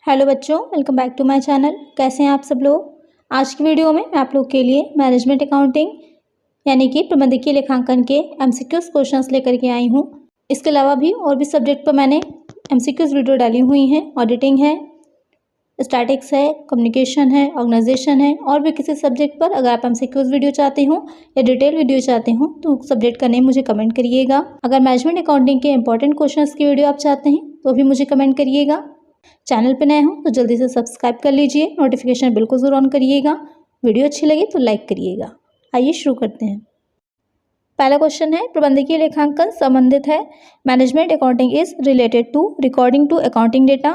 Hello बच्चों, welcome back to my channel. कैसे हैं आप सब लोग। आज की वीडियो में मैं आप लोग के लिए मैनेजमेंट अकाउंटिंग यानी कि प्रबंधकीय लेखांकन के एमसीक्यूज क्वेश्चंस लेकर के आई हूँ। इसके अलावा भी और भी सब्जेक्ट पर मैंने एमसीक्यूज वीडियो डाली हुई हैं। ऑडिटिंग है, स्टैटिक्स है, कम्युनिकेशन है, ऑर्गेनाइजेशन है, और भी किसी सब्जेक्ट पर अगर आप एमसीक्यूज वीडियो चाहते हो या डिटेल वीडियो चाहते हो तो सब्जेक्ट का नेम मुझे कमेंट करिएगा। अगर मैनेजमेंट अकाउंटिंग के इंपॉर्टेंट क्वेश्चंस की वीडियो आप चाहते हैं तो भी मुझे कमेंट करिएगा। चैनल पे नए हो तो जल्दी से सब्सक्राइब कर लीजिए, नोटिफिकेशन बिल्कुल ज़रूर ऑन करिएगा। वीडियो अच्छी लगे तो लाइक करिएगा। आइए शुरू करते हैं। पहला क्वेश्चन है, प्रबंधकीय लेखांकन संबंधित है। Management accounting is related to recording to accounting data,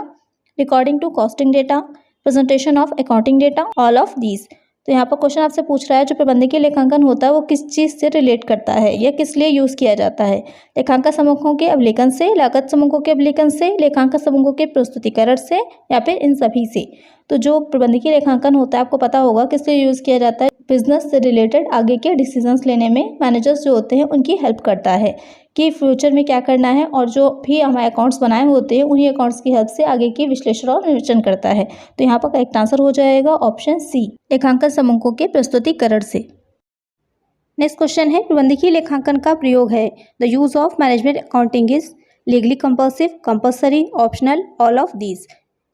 recording to costing data, presentation of accounting data, all of these. तो यहाँ पर क्वेश्चन आपसे पूछ रहा है जो प्रबंधकीय लेखांकन होता है वो किस चीज़ से रिलेट करता है या किस लिए यूज़ किया जाता है। लेखांकन समूहों के अवलोकन से, लागत समूहों के अवलोकन से, लेखांकन समूहों के प्रस्तुतिकरण से, या फिर इन सभी से। तो जो प्रबंधकीय लेखांकन होता है आपको पता होगा किस लिए यूज़ किया जाता है। बिजनेस से रिलेटेड आगे के डिसीजंस लेने में मैनेजर्स जो होते हैं उनकी हेल्प करता है कि फ्यूचर में क्या करना है, और जो भी हमारे अकाउंट्स बनाए होते हैं उन्हीं अकाउंट्स की हेल्प से आगे की विश्लेषण और निरीक्षण करता है। तो यहाँ पर करेक्ट आंसर हो जाएगा ऑप्शन सी, लेखांकन समूहों के प्रस्तुतिकरण से। नेक्स्ट क्वेश्चन है, प्रबंधकीय लेखांकन का प्रयोग है। The use of management accounting is legally compulsive, compulsory, optional, all of these.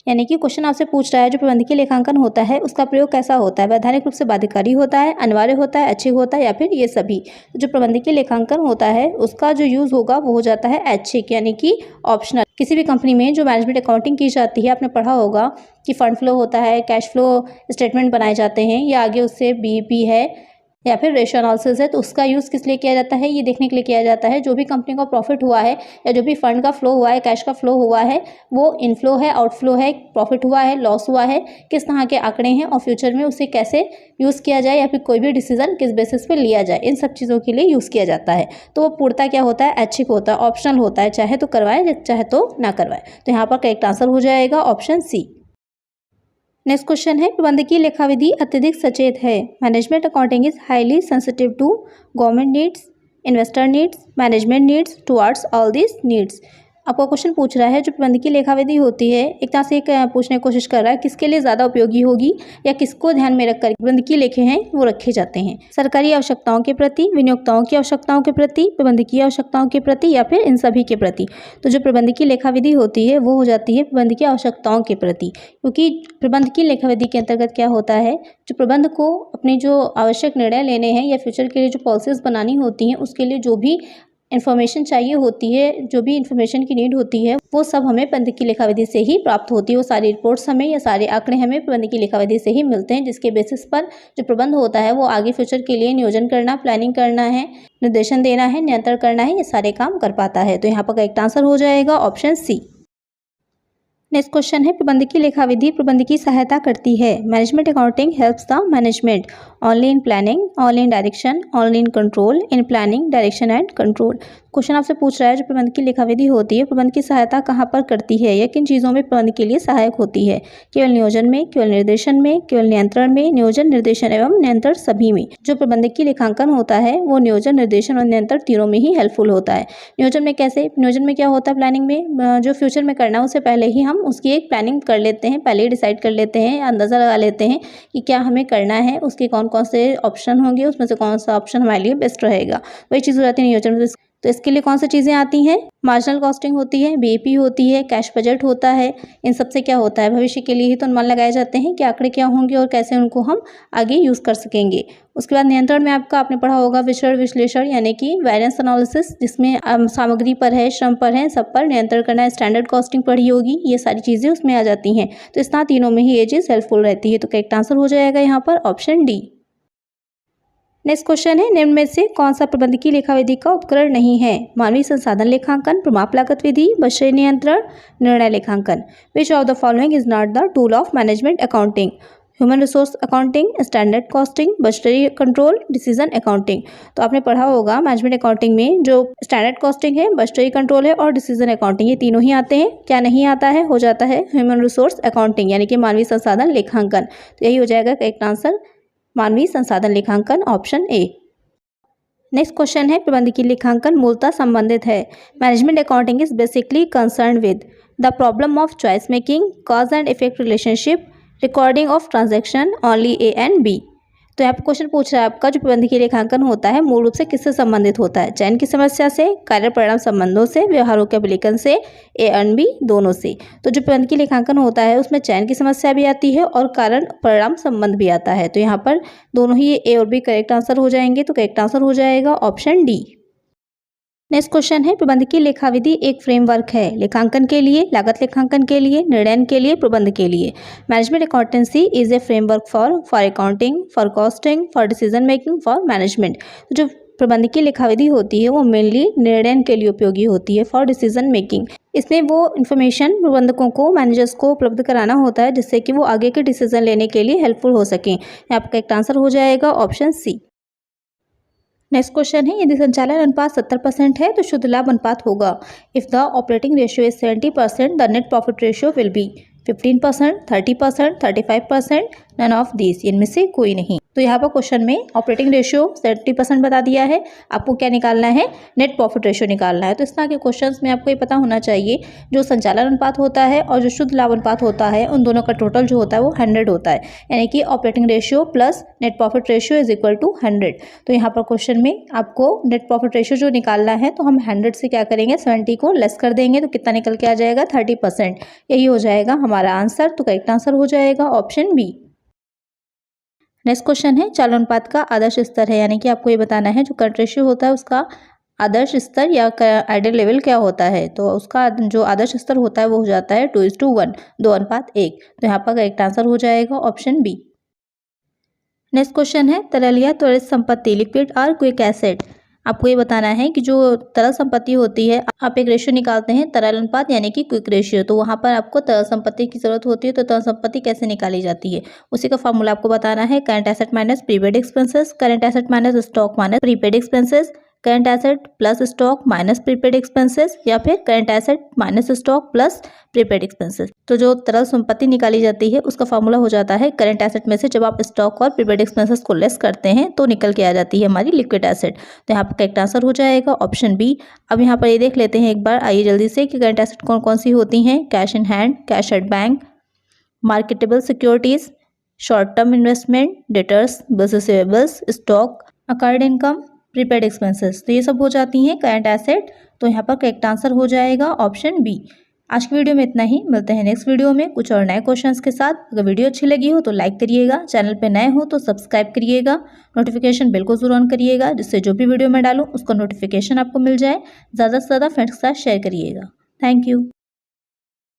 यानी कि क्वेश्चन आपसे पूछ रहा है जो प्रबंधकीय लेखांकन होता है उसका प्रयोग कैसा होता है। वैधानिक रूप से बाध्यकारी होता है, अनिवार्य होता है, ऐच्छिक होता है, या फिर ये सभी। जो प्रबंधकीय लेखांकन होता है उसका जो यूज़ होगा वो हो जाता है ऐच्छिक यानी कि ऑप्शनल। किसी भी कंपनी में जो मैनेजमेंट अकाउंटिंग की जाती है आपने पढ़ा होगा कि फंड फ्लो होता है, कैश फ्लो स्टेटमेंट बनाए जाते हैं, या आगे उससे बीईपी है या फिर रेशियो एनालिसिस है। तो उसका यूज़ किस लिए किया जाता है, ये देखने के लिए किया जाता है जो भी कंपनी को प्रॉफिट हुआ है या जो भी फंड का फ्लो हुआ है, कैश का फ्लो हुआ है, वो इनफ्लो है, आउटफ्लो है, प्रॉफिट हुआ है, लॉस हुआ है, किस तरह के आंकड़े हैं, और फ्यूचर में उसे कैसे यूज़ किया जाए या फिर कोई भी डिसीजन किस बेसिस पे लिया जाए, इन सब चीज़ों के लिए यूज़ किया जाता है। तो वो पूर्णतः क्या होता है, ऐच्छिक होता है, ऑप्शनल होता है, चाहे तो करवाए चाहे तो ना करवाए। तो यहाँ पर करेक्ट आंसर हो जाएगा ऑप्शन सी। नेक्स्ट क्वेश्चन है, प्रबंधकीय लेखाविधि अत्यधिक सचेत है। Management accounting is highly sensitive to government needs, investor needs, management needs, towards all this needs. आपको क्वेश्चन पूछ रहा है जो प्रबंधकीय लेखाविधि होती है एक तरह से पूछने की कोशिश कर रहा है किसके लिए ज़्यादा उपयोगी होगी या किसको ध्यान में रखकर प्रबंधकीय लेखे हैं वो रखे जाते हैं। सरकारी आवश्यकताओं के प्रति, विनियोक्ताओं की आवश्यकताओं के प्रति, प्रबंधकीय आवश्यकताओं के प्रति, या फिर इन सभी के प्रति। तो जो प्रबंधकीय लेखाविधि होती है वो हो जाती है प्रबंधकीय आवश्यकताओं के प्रति, क्योंकि प्रबंधकीय लेखाविधि के अंतर्गत क्या होता है, जो प्रबंध को अपने जो आवश्यक निर्णय लेने हैं या फ्यूचर के लिए जो पॉलिसीज बनानी होती हैं उसके लिए जो भी इन्फॉर्मेशन चाहिए होती है, जो भी इन्फॉर्मेशन की नीड होती है वो सब हमें प्रबंधकीय लेखाविधि से ही प्राप्त होती है। वो सारी रिपोर्ट्स हमें या सारे आंकड़े हमें प्रबंधकीय लेखाविधि से ही मिलते हैं, जिसके बेसिस पर जो प्रबंध होता है वो आगे फ्यूचर के लिए नियोजन करना, प्लानिंग करना है, निर्देशन देना है, नियंत्रण करना है, ये सारे काम कर पाता है। तो यहाँ पर करेक्ट आंसर हो जाएगा ऑप्शन सी। नेक्स्ट क्वेश्चन है, प्रबंधकीय लेखाविधि प्रबंधकीय सहायता करती है। Management accounting helps the management only in planning, only in direction, only in control, in planning, direction and control. Question आपसे पूछ रहा है जो प्रबंधकीय लेखाविधि होती है प्रबंध की सहायता कहाँ पर करती है या किन चीज़ों में प्रबंध के लिए सहायक होती है। केवल नियोजन में, केवल निर्देशन में, केवल नियंत्रण में, नियोजन, निर्देशन एवं नियंत्रण सभी में। जो प्रबंधकीय लेखांकन होता है वो नियोजन, निर्देशन और नियंत्रण तीनों में ही हेल्पफुल होता है। नियोजन में कैसे, नियोजन में क्या होता है, प्लानिंग में जो फ्यूचर में करना है उससे पहले ही हम उसकी एक प्लानिंग कर लेते हैं, पहले ही डिसाइड कर लेते हैं, अंदाज़ा लगा लेते हैं कि क्या हमें करना है, उसके कौन कौन से ऑप्शन होंगे, उसमें से कौन सा ऑप्शन हमारे लिए बेस्ट रहेगा, वही चीज़ हो जाती है नियोजन में। तो इसके लिए कौन सी चीज़ें आती हैं, मार्जिनल कॉस्टिंग होती है, बीईपी होती है, कैश बजट होता है। इन सब से क्या होता है, भविष्य के लिए ही तो अनुमान लगाए जाते हैं कि आंकड़े क्या होंगे और कैसे उनको हम आगे यूज़ कर सकेंगे। उसके बाद नियंत्रण में आपने पढ़ा होगा विचरण विश्लेषण यानी कि वैरियंस एनालिसिस, जिसमें सामग्री पर है, श्रम पर है, सब पर नियंत्रण करना है। स्टैंडर्ड कॉस्टिंग पढ़ी होगी, ये सारी चीज़ें उसमें आ जाती हैं। तो इस तरह तीनों में ही ये चीज़ हेल्पफुल रहती है। तो करेक्ट आंसर हो जाएगा यहाँ पर ऑप्शन डी। नेक्स्ट क्वेश्चन है, निम्न में से कौन सा प्रबंधकीय लेखाविधि का उपकरण नहीं है। मानवीय संसाधन लेखांकन, प्रमाप लागत विधि, बजटीय नियंत्रण, निर्णय लेखांकन। Which of the following is not the tool of management accounting. Human resource accounting, standard costing, budgetary control, decision accounting. तो आपने पढ़ा होगा मैनेजमेंट अकाउंटिंग में जो स्टैंडर्ड कॉस्टिंग है, बजटरी कंट्रोल है और डिसीजन अकाउंटिंग, ये तीनों ही आते हैं। क्या नहीं आता है, हो जाता है ह्यूमन रिसोर्स अकाउंटिंग यानी कि मानवीय संसाधन लेखांकन। तो यही हो जाएगा करेक्ट आंसर, मानवीय संसाधन लेखांकन, ऑप्शन ए। नेक्स्ट क्वेश्चन है, प्रबंधकीय लेखांकन मूलतः संबंधित है। Management accounting is basically concern with. The problem of choice making, cause and effect relationship, recording of transaction, only A and B. तो यहाँ पर क्वेश्चन पूछ रहा है आपका जो प्रबंधकीय लेखांकन होता है मूल रूप से किससे संबंधित होता है? चयन की समस्या से, कार्य परिणाम संबंधों से, व्यवहारों के अभिलेखन से, ए एंड बी दोनों से। तो जो प्रबंधकीय लेखांकन होता है उसमें चयन की समस्या भी आती है और कारण परिणाम संबंध भी आता है। तो यहाँ पर दोनों ही ए और बी करेक्ट आंसर हो जाएंगे। तो करेक्ट आंसर हो जाएगा ऑप्शन डी। नेक्स्ट क्वेश्चन है, प्रबंधकीय लेखा विधि एक फ्रेमवर्क है लेखांकन के लिए, लागत लेखांकन के लिए, निर्णय के लिए, प्रबंध के लिए। Management accountancy is a framework for accounting, for costing, for decision making, for management. तो जो प्रबंधकीय लेखा विधि होती है वो मेनली निर्णय के लिए उपयोगी होती है, फॉर डिसीजन मेकिंग। इसमें वो इन्फॉर्मेशन प्रबंधकों को, मैनेजर्स को उपलब्ध कराना होता है जिससे कि वो आगे के डिसीजन लेने के लिए हेल्पफुल हो सकें। यहाँ पर करेक्ट आंसर हो जाएगा ऑप्शन सी। नेक्स्ट क्वेश्चन है, यदि संचालन अनुपात 70% है तो शुद्ध लाभ अनुपात होगा। If the operating ratio is 70%, the net profit ratio will be 15%, 30%, 35%, none of this, इनमें से कोई नहीं। तो यहाँ पर क्वेश्चन में ऑपरेटिंग रेशियो 70% बता दिया है, आपको क्या निकालना है? नेट प्रॉफिट रेशियो निकालना है। तो इस तरह के क्वेश्चंस में आपको ये पता होना चाहिए जो संचालन अनुपात होता है और जो शुद्ध लाभ अनुपात होता है उन दोनों का टोटल जो होता है वो 100 होता है, यानी कि operating ratio plus net profit ratio is equal to 100। तो यहाँ पर क्वेश्चन में आपको नेट प्रॉफिट रेशियो जो निकालना है तो हम 100 से क्या करेंगे, 70 को लेस कर देंगे तो कितना निकल के आ जाएगा, 30%। यही हो जाएगा हमारा आंसर। तो करेक्ट आंसर हो जाएगा ऑप्शन बी। नेक्स्ट क्वेश्चन है, चालू अनुपात का आदर्श स्तर है, यानी कि आपको ये बताना है जो करंट रेशियो होता है उसका आदर्श स्तर या आइडियल लेवल क्या होता है। तो उसका जो आदर्श स्तर होता है वो हो जाता है 2:1, 2:1। तो यहाँ पर करेक्ट आंसर हो जाएगा ऑप्शन बी। नेक्स्ट क्वेश्चन है, तरल या त्वरित संपत्ति, लिक्विड और क्विक एसेट। आपको ये बताना है कि जो तरल संपत्ति होती है, आप एक रेशियो निकालते हैं तरल अनुपात यानी कि क्विक रेशियो, तो वहाँ पर आपको तरल संपत्ति की जरूरत होती है। तो तरल संपत्ति कैसे निकाली जाती है उसी का फॉर्मूला आपको बताना है, current asset minus prepaid expenses, current asset minus stock minus prepaid expenses, current asset plus stock minus prepaid expenses, या फिर current asset minus stock plus prepaid expenses. तो जो तरल संपत्ति निकाली जाती है उसका फॉर्मूला हो जाता है करंट एसेट में से जब आप स्टॉक और प्रीपेड एक्सपेंसेस को लेस करते हैं तो निकल के आ जाती है हमारी लिक्विड एसेट। तो यहाँ पर करेक्ट आंसर हो जाएगा ऑप्शन बी। अब यहाँ पर ये देख लेते हैं एक बार, आइए जल्दी से, कि करंट एसेट कौन कौन सी होती हैं। Cash in hand, cash at bank, marketable securities, short term investment, debtors, bills receivables, stock, accrued income, prepaid expenses. तो ये सब हो जाती हैं करंट एसेट। तो यहाँ पर करेक्ट आंसर हो जाएगा ऑप्शन बी। आज की वीडियो में इतना ही, मिलते हैं नेक्स्ट वीडियो में कुछ और नए क्वेश्चंस के साथ। अगर वीडियो अच्छी लगी हो तो लाइक करिएगा, चैनल पे नए हो तो सब्सक्राइब करिएगा, नोटिफिकेशन बेल को जरूर ऑन करिएगा जिससे जो भी वीडियो मैं डालूँ उसका नोटिफिकेशन आपको मिल जाए। ज़्यादा से ज़्यादा फ्रेंड्स के साथ शेयर करिएगा। Thank you.